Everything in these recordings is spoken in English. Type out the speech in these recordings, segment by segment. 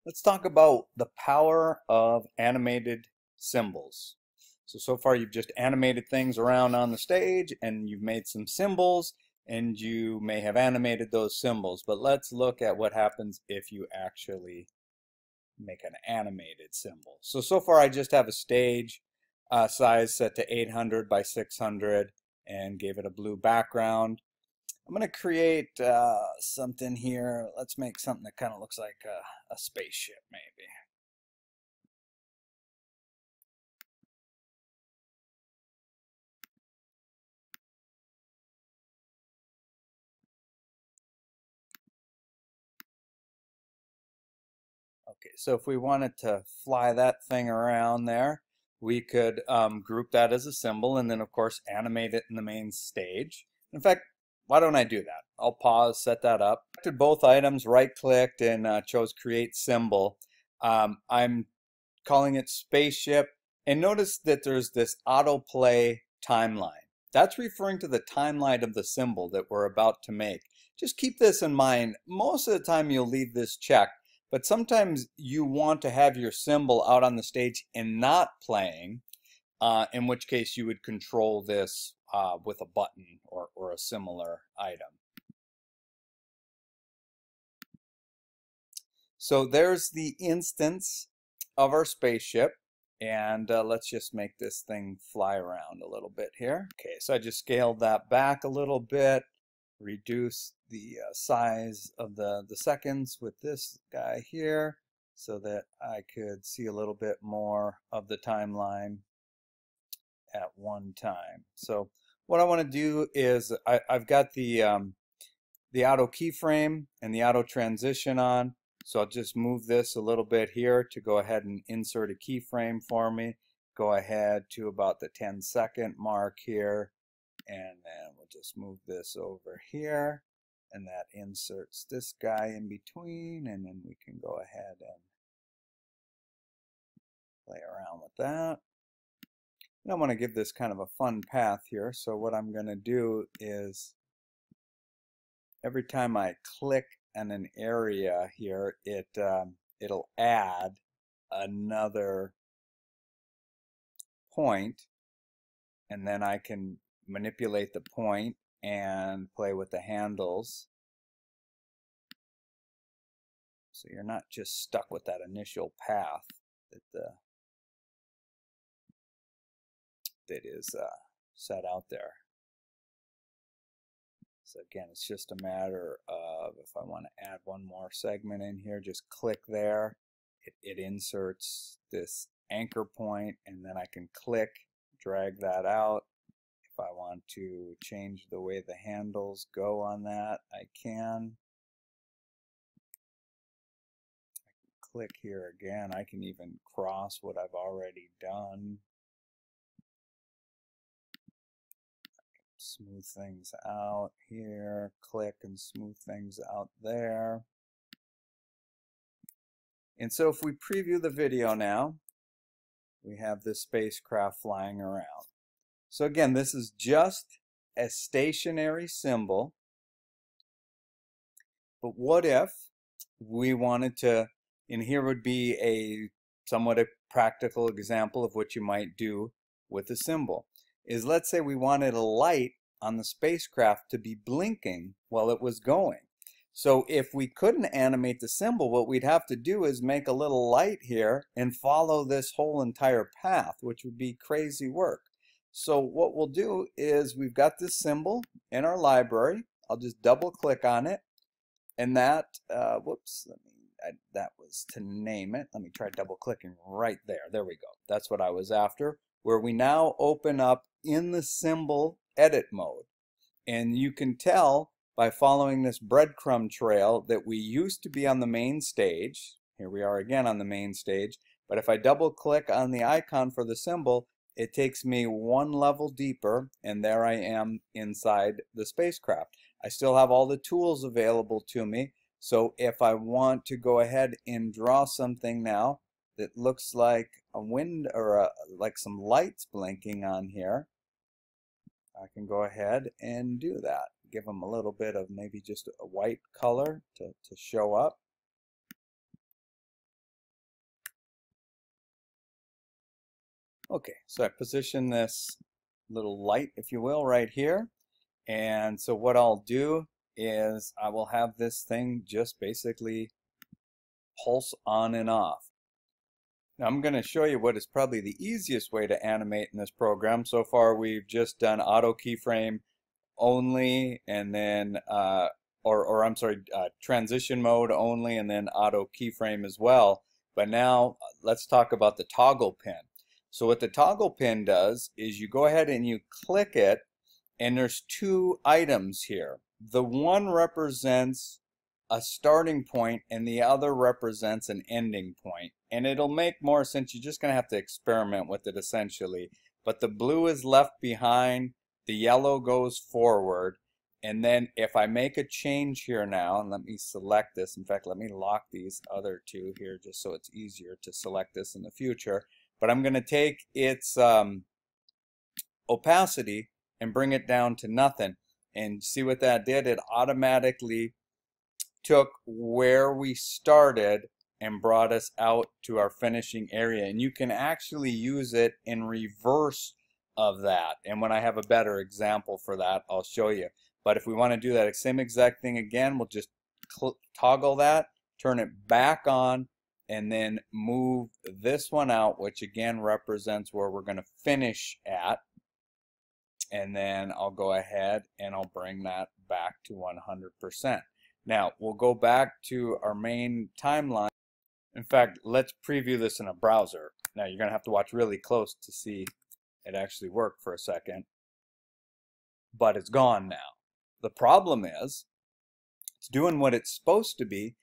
Let's talk about the power of animated symbols. So far you've just animated things around on the stage and you've made some symbols and you may have animated those symbols, but let's look at what happens if you actually make an animated symbol. So far I just have a stage size set to 800 by 600 and gave it a blue background. I'm going to create something here. Let's make something that kind of looks like a spaceship, maybe. Okay, so if we wanted to fly that thing around there, we could group that as a symbol and then, of course, animate it in the main stage. In fact, why don't I do that? I'll pause, set that up. Selected both items, right-clicked, and chose Create Symbol. I'm calling it Spaceship. And notice that there's this autoplay timeline. That's referring to the timeline of the symbol that we're about to make. Just keep this in mind. Most of the time you'll leave this checked, but sometimes you want to have your symbol out on the stage and not playing, in which case you would control this with a button or a similar item. So there's the instance of our spaceship. And let's just make this thing fly around a little bit here. Okay, so I just scaled that back a little bit, reduced the size of the seconds with this guy here so that I could see a little bit more of the timeline at one time. So what I want to do is I've got the auto keyframe and the auto transition on. So I'll just move this a little bit here to go ahead and insert a keyframe for me. Go ahead to about the 10-second mark here, and then we'll just move this over here, and that inserts this guy in between, and then we can go ahead and play around with that. And I want to give this kind of a fun path here, so what I'm going to do is every time I click on an area here, it'll add another point, and then I can manipulate the point and play with the handles. So you're not just stuck with that initial path that is set out there. So again, it's just a matter of if I want to add one more segment in here, just click there. It inserts this anchor point, and then I can click, drag that out. If I want to change the way the handles go on that, I can. Click here again. I can even cross what I've already done. Smooth things out here, click and smooth things out there. And so if we preview the video now, we have this spacecraft flying around. So again, this is just a stationary symbol. But what if we wanted to, and here would be a somewhat a practical example of what you might do with a symbol, is let's say we wanted a light on the spacecraft to be blinking while it was going. So if we couldn't animate the symbol, what we'd have to do is make a little light here and follow this whole entire path, which would be crazy work. So what we'll do is we've got this symbol in our library. I'll just double click on it, and that, whoops, that was to name it. Let me try double clicking right there. There we go. That's what I was after, where we now open up in the symbol edit mode. And you can tell by following this breadcrumb trail that we used to be on the main stage. Here we are again on the main stage. But if I double click on the icon for the symbol, it takes me one level deeper, and there I am inside the spacecraft. I still have all the tools available to me. So if I want to go ahead and draw something now that looks like a wind or like some lights blinking on here, I can go ahead and do that. Give them a little bit of maybe just a white color to show up. Okay, so I position this little light, if you will, right here. And so what I'll do is I will have this thing just basically pulse on and off. Now I'm going to show you what is probably the easiest way to animate in this program. So far we've just done auto keyframe only, and then I'm sorry, transition mode only, and then auto keyframe as well. But now let's talk about the toggle pin. So what the toggle pin does is you go ahead and you click it, and there's two items here. The one represents a starting point and the other represents an ending point. And it'll make more sense. You're just going to have to experiment with it essentially. But the blue is left behind, the yellow goes forward. And then if I make a change here now, and let me select this. In fact, let me lock these other two here just so it's easier to select this in the future. But I'm going to take its opacity and bring it down to nothing. And see what that did? It automatically took where we started and brought us out to our finishing area. And you can actually use it in reverse of that. And when I have a better example for that, I'll show you. But if we want to do that same exact thing again, we'll just toggle that, turn it back on, and then move this one out, which again represents where we're going to finish at. And then I'll go ahead and I'll bring that back to 100%. Now we'll go back to our main timeline. In fact, let's preview this in a browser. Now you're going to have to watch really close to see it actually work for a second. But it's gone now. The problem is it's doing what it's supposed to be,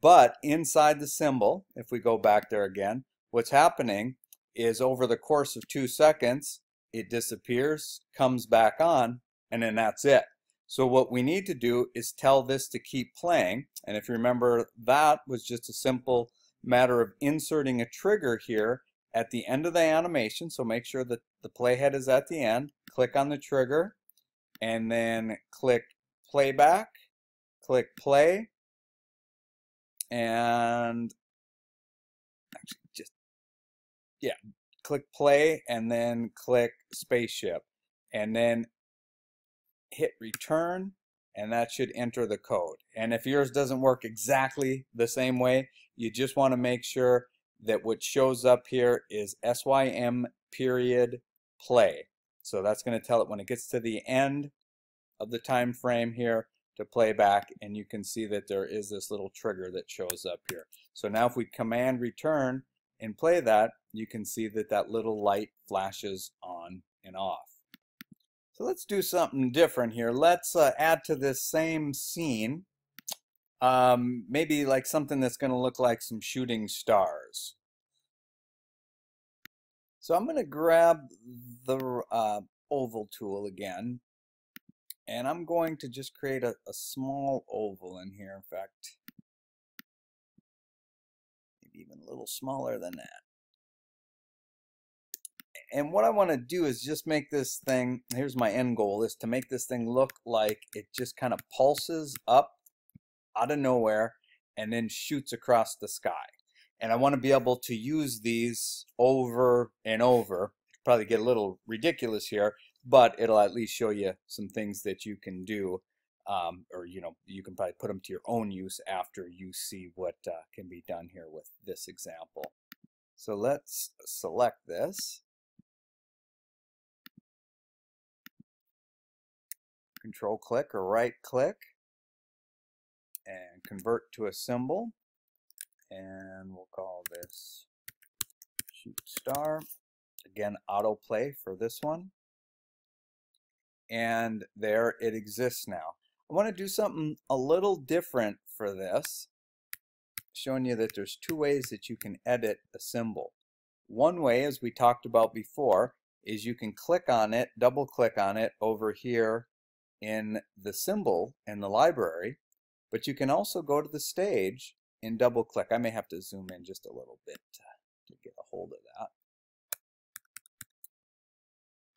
but inside the symbol, if we go back there again, what's happening is over the course of 2 seconds, it disappears, comes back on, and then that's it. So what we need to do is tell this to keep playing. And if you remember, that was just a simple matter of inserting a trigger here at the end of the animation. So make sure that the playhead is at the end. Click on the trigger and then click playback, click play, and actually just, yeah, click play and then click spaceship. And then hit return, and that should enter the code. And if yours doesn't work exactly the same way, you just want to make sure that what shows up here is SYM period play. So that's going to tell it when it gets to the end of the time frame here to play back, and you can see that there is this little trigger that shows up here. So now if we command return and play that, you can see that that little light flashes on and off. So let's do something different here. Let's add to this same scene, maybe like something that's going to look like some shooting stars. So I'm going to grab the oval tool again, and I'm going to just create a small oval in here. In fact, maybe even a little smaller than that. And what I want to do is just make this thing, here's my end goal, is to make this thing look like it just kind of pulses up out of nowhere and then shoots across the sky. And I want to be able to use these over and over. Probably get a little ridiculous here, but it'll at least show you some things that you can do, or you can probably put them to your own use after you see what can be done here with this example. So let's select this. Control click or right click and convert to a symbol, and we'll call this shoot star. Again, autoplay for this one, and there it exists now. I want to do something a little different for this, showing you that there's two ways that you can edit a symbol. One way, as we talked about before, is you can click on it, double click on it over here in the symbol in the library, but you can also go to the stage and double click. I may have to zoom in just a little bit to get a hold of that.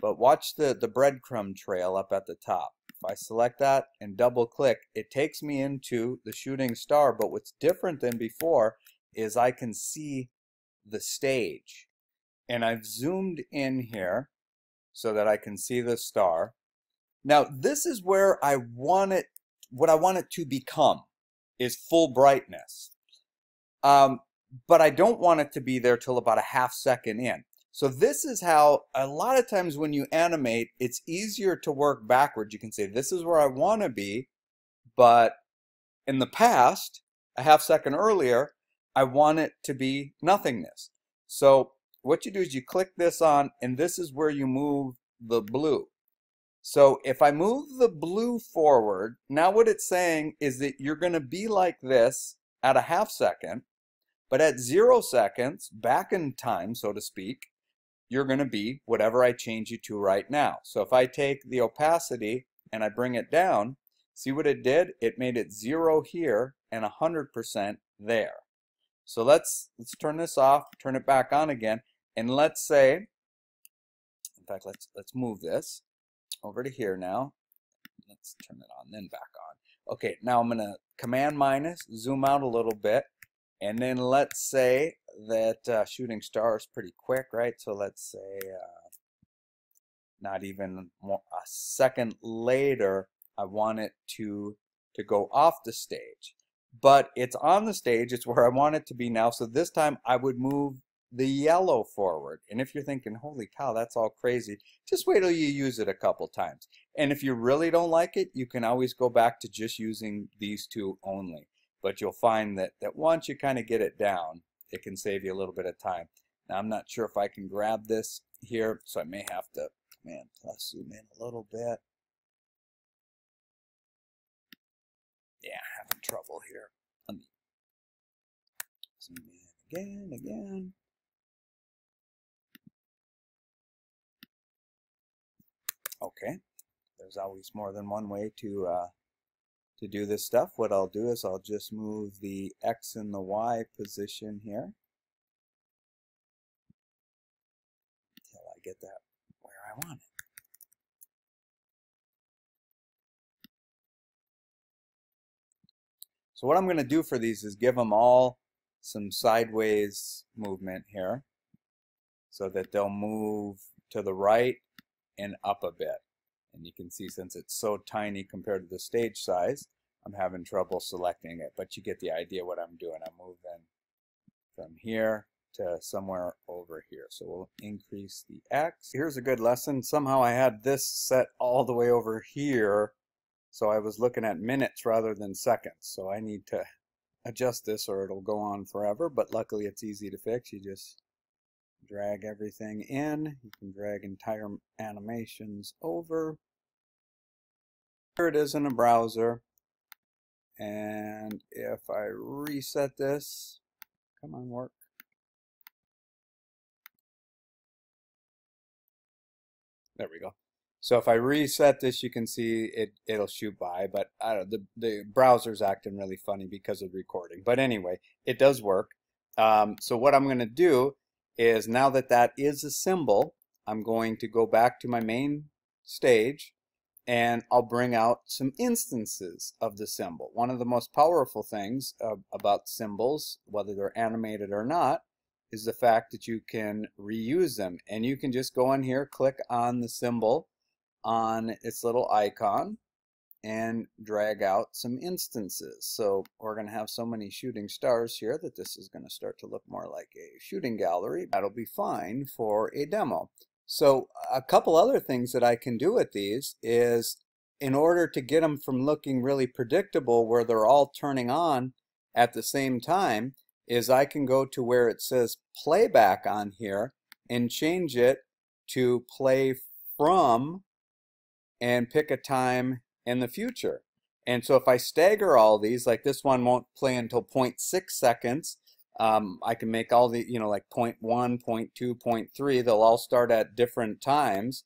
But watch the breadcrumb trail up at the top. If I select that and double click, it takes me into the shooting star, but what's different than before is I can see the stage. and I've zoomed in here so that I can see the star. Now this is where I want it, what I want it to become is full brightness. But I don't want it to be there till about a half second in. So this is how a lot of times when you animate, it's easier to work backwards. You can say, this is where I want to be, but in the past, a half second earlier, I want it to be nothingness. So what you do is you click this on, and this is where you move the blue. So if I move the blue forward, now what it's saying is that you're going to be like this at a half second, but at 0 seconds, back in time, so to speak, you're going to be whatever I change you to right now. So if I take the opacity and I bring it down, see what it did? It made it 0 here and 100% there. So let's turn this off, turn it back on again, and let's say, in fact, let's move this over to here now. Let's turn it on, then back on. Okay, now I'm going to Command minus, zoom out a little bit, and then let's say that shooting star is pretty quick, right? So let's say not even a second later, I want it to go off the stage. But it's on the stage, it's where I want it to be now. So this time I would move the yellow forward. And if you're thinking, holy cow, that's all crazy, just wait till you use it a couple times. And if you really don't like it, you can always go back to just using these two only. But you'll find that once you kind of get it down, it can save you a little bit of time. Now I'm not sure if I can grab this here, so I may have to Command plus zoom in a little bit. Yeah, having trouble here. Let me zoom in again. Okay, there's always more than one way to do this stuff. What I'll do is I'll just move the X and the Y position here until I get that where I want it. So what I'm going to do for these is give them all some sideways movement here so that they'll move to the right and up a bit. And you can see since it's so tiny compared to the stage size, I'm having trouble selecting it, but you get the idea what I'm doing. I'm moving from here to somewhere over here. So we'll increase the X. Here's a good lesson. Somehow I had this set all the way over here, so I was looking at minutes rather than seconds. So I need to adjust this or it'll go on forever, but luckily it's easy to fix. You just drag everything in. You can drag entire animations over. Here it is in a browser. And if I reset this, come on, work. There we go. So if I reset this, you can see it'll shoot by, but I don't know, the browser's acting really funny because of recording. But anyway, it does work. So what I'm going to do is, now that that is a symbol, I'm going to go back to my main stage and I'll bring out some instances of the symbol. One of the most powerful things about symbols, whether they're animated or not, is the fact that you can reuse them. And you can just go in here, click on the symbol on its little icon, and drag out some instances. So we're going to have so many shooting stars here that this is going to start to look more like a shooting gallery. That'll be fine for a demo. So a couple other things that I can do with these is, in order to get them from looking really predictable where they're all turning on at the same time, is I can go to where it says playback on here and change it to play from and pick a time in the future. And so if I stagger all these, like this one won't play until 0.6 seconds. I can make all the, like 0.1, 0.2, 0.3. They'll all start at different times.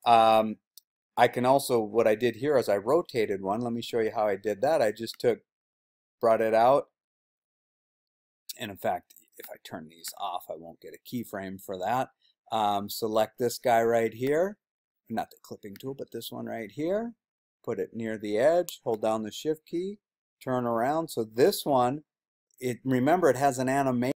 I can also, what I did here is I rotated one. Let me show you how I did that. I just brought it out. And in fact, if I turn these off, I won't get a keyframe for that. Select this guy right here. Not the clipping tool, but this one right here. Put it near the edge, hold down the shift key, turn around. So this one, remember it has an animation.